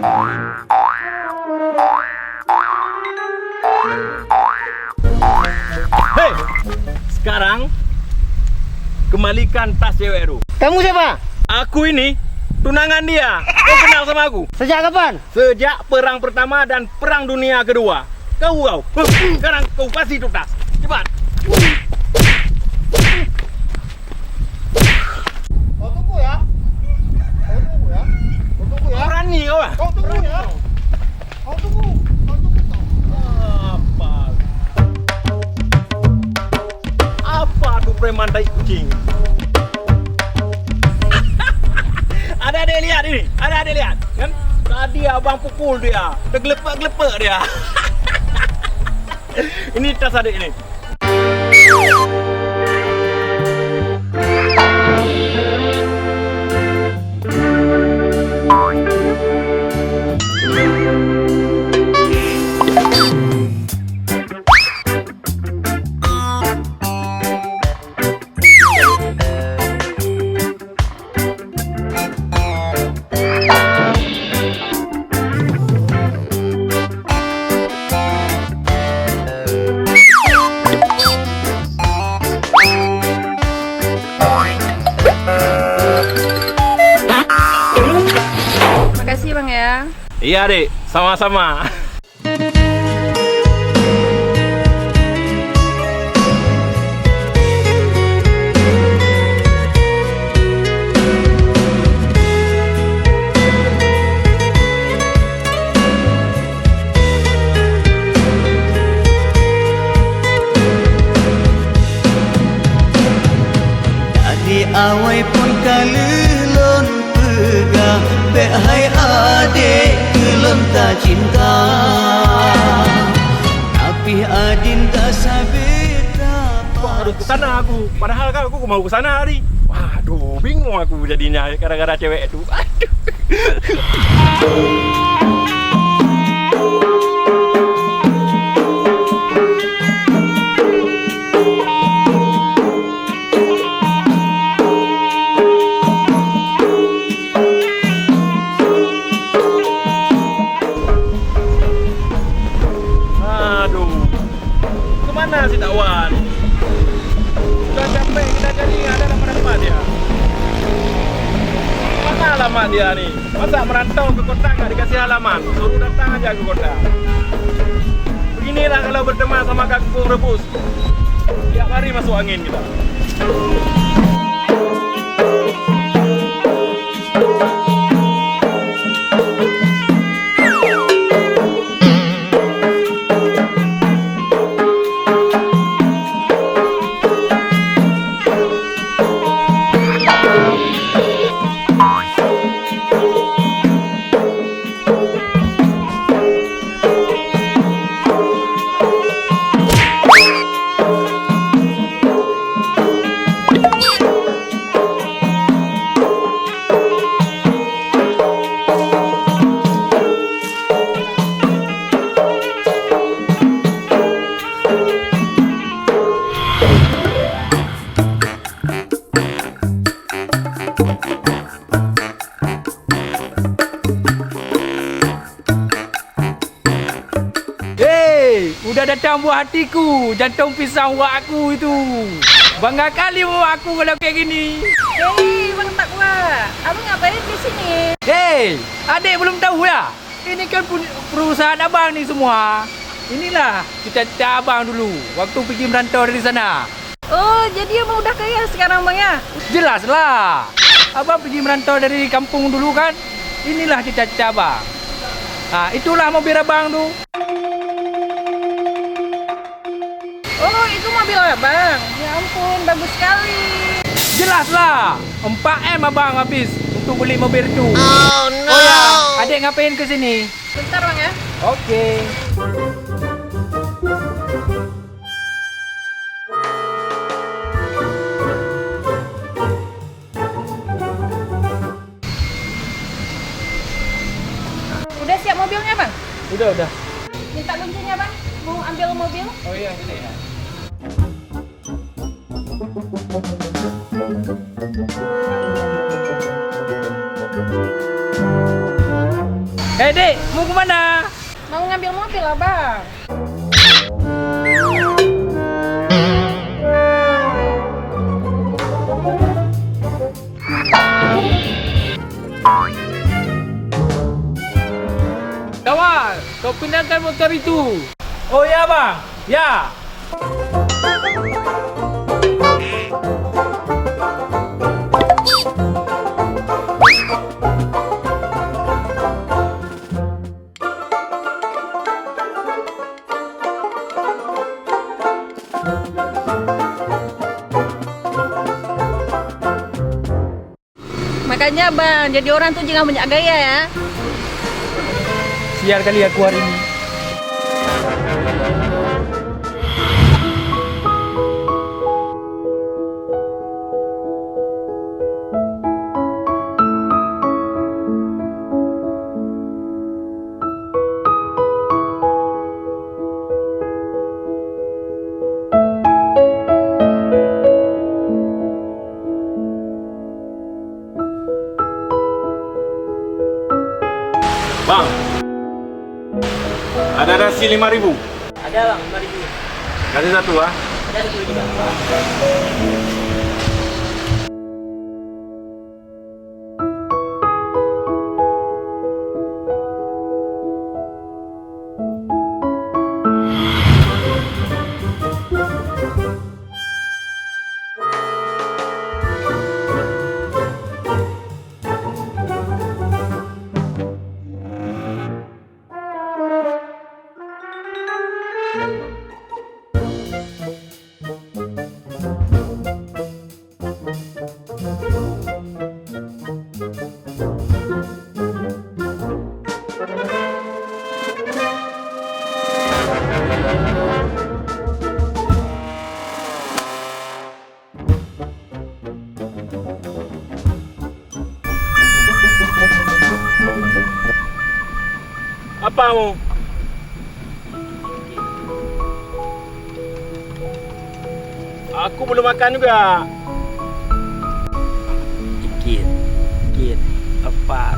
Hei, sekarang kembalikan tas cewek itu. Kamu siapa? Aku ini tunangan dia. Kau kenal sama aku? Sejak kapan? Sejak perang pertama dan perang dunia kedua. Kau. Sekarang kau kasih itu tas. Cepat. Kau tunggu ya. Kau tunggu ya. Kau tunggu ya. Berani kau ah? Kau tunggu ya. Kau tunggu. Kau tunggu. Apa tuh preman tai kucing? Ada lihat ini, ada lihat kan? Tadi abang pukul dia, tergelepek-gelepek dia. Ini tas adik ini. Makasih Bang ya. Iya adik, sama-sama. Di awai pun kalelon pegang Bek hai adik kelem tak cinta Tapi adin tak sabar tak Harus ke sana aku. Padahal kan aku mau ke sana hari. Waduh, bingung aku jadinya gara-gara cewek itu. Aduh. Kemana si Takwan? Sudah capek kita jadi ada alamat dia. Mana alamat dia nih? Masa merantau ke kota nggak dikasih alamat? Suruh datang aja ke kota. Beginilah kalau berteman sama kangkung rebus. Tiap hari masuk angin kita. Udah datang buah hatiku, jantung pisang buat aku itu. Bangga kali buat aku kalau kayak gini. Hei Bang Takwa, abang ngapain di sini? Hei, adik belum tahu ya? Ini kan perusahaan abang nih semua. Inilah cita-cita abang dulu waktu pergi merantau dari sana. Oh, jadi abang udah kaya sekarang Bang ya? Jelaslah. Abang pergi merantau dari kampung dulu kan? Inilah cita-cita abang. Nah, itulah mobil abang tuh. Oh, itu mobil abang. Ya ampun, bagus sekali. Jelaslah. 4M abang habis untuk beli mobil itu. Oh no. Oh ya, adik ngapain ke sini? Bentar Bang ya. Oke. Udah siap mobilnya Bang? Udah. Minta kuncinya Bang, mau ambil mobil. Oh iya, ini ya. Dek, mau kemana? Mau ngambil mobil abang. Kawan, kau pindahkan motor itu. Oh ya bang, ya. Makanya bang, jadi orang tuh jangan banyak gaya ya. Sial kali aku hari ini. Bang, ada nasi 5.000. Ada bang, 5.000. Kasih satu ah. Ada 1 juga. Apa mau? Aku belum makan juga. Dikit. Apa?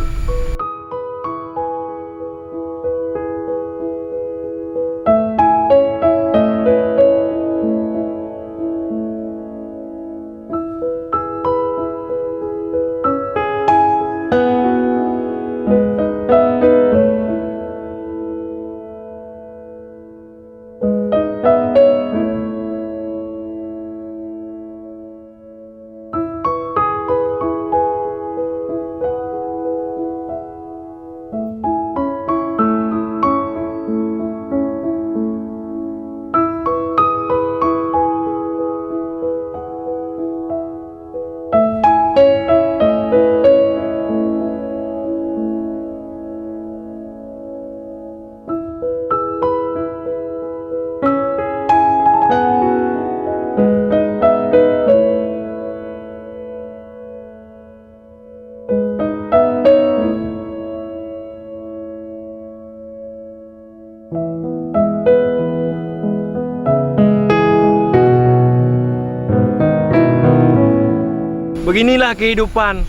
Beginilah kehidupan.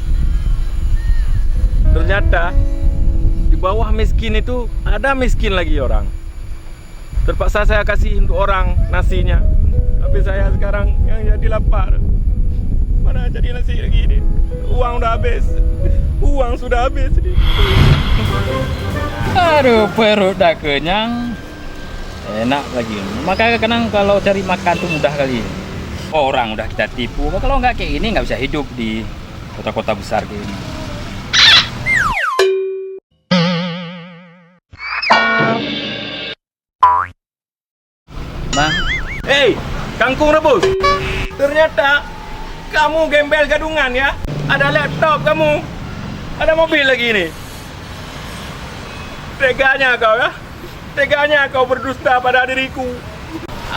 Ternyata di bawah miskin itu ada miskin lagi orang. Terpaksa saya kasih untuk orang nasinya, tapi saya sekarang yang jadi lapar. Mana jadi nasi lagi ini? Uang udah habis. Uang sudah habis. Aduh, perut dah kenyang. Enak lagi. Makanya kadang kalau cari makan tuh mudah kali. Orang udah kita tipu. Kalau nggak kayak ini nggak bisa hidup di kota-kota besar kayak ini. Bang, Hei, kangkung rebus. Ternyata kamu gembel gadungan ya. Ada laptop kamu. Ada mobil lagi ini. Teganya kau ya. Teganya kau berdusta pada diriku.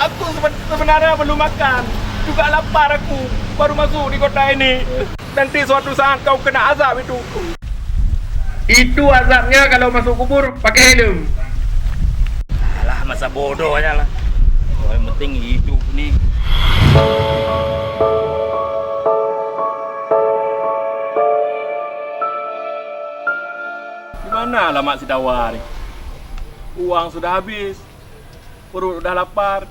Aku sebenarnya belum makan. Juga lapar aku. Baru masuk di kota ini. Nanti suatu saat kau kena azab itu. Itu azabnya kalau masuk kubur pakai helm. alah masa bodoh aja lah. Yang penting hidup nih. Mana alamat si Dawa ni? Uang sudah habis, perut udah lapar.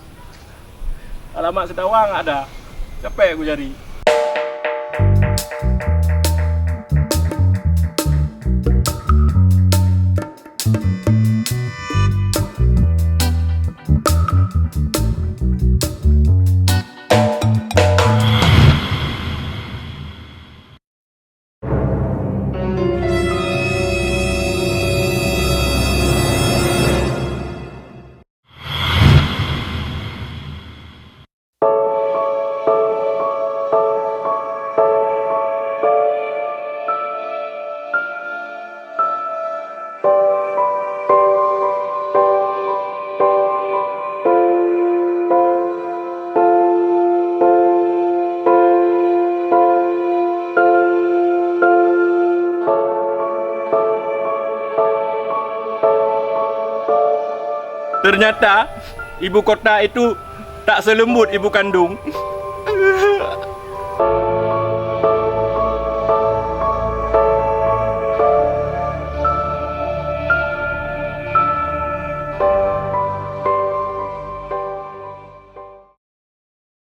Alamat si Dawa nggak ada. Capek aku cari. Ternyata ibu kota itu tak selembut ibu kandung.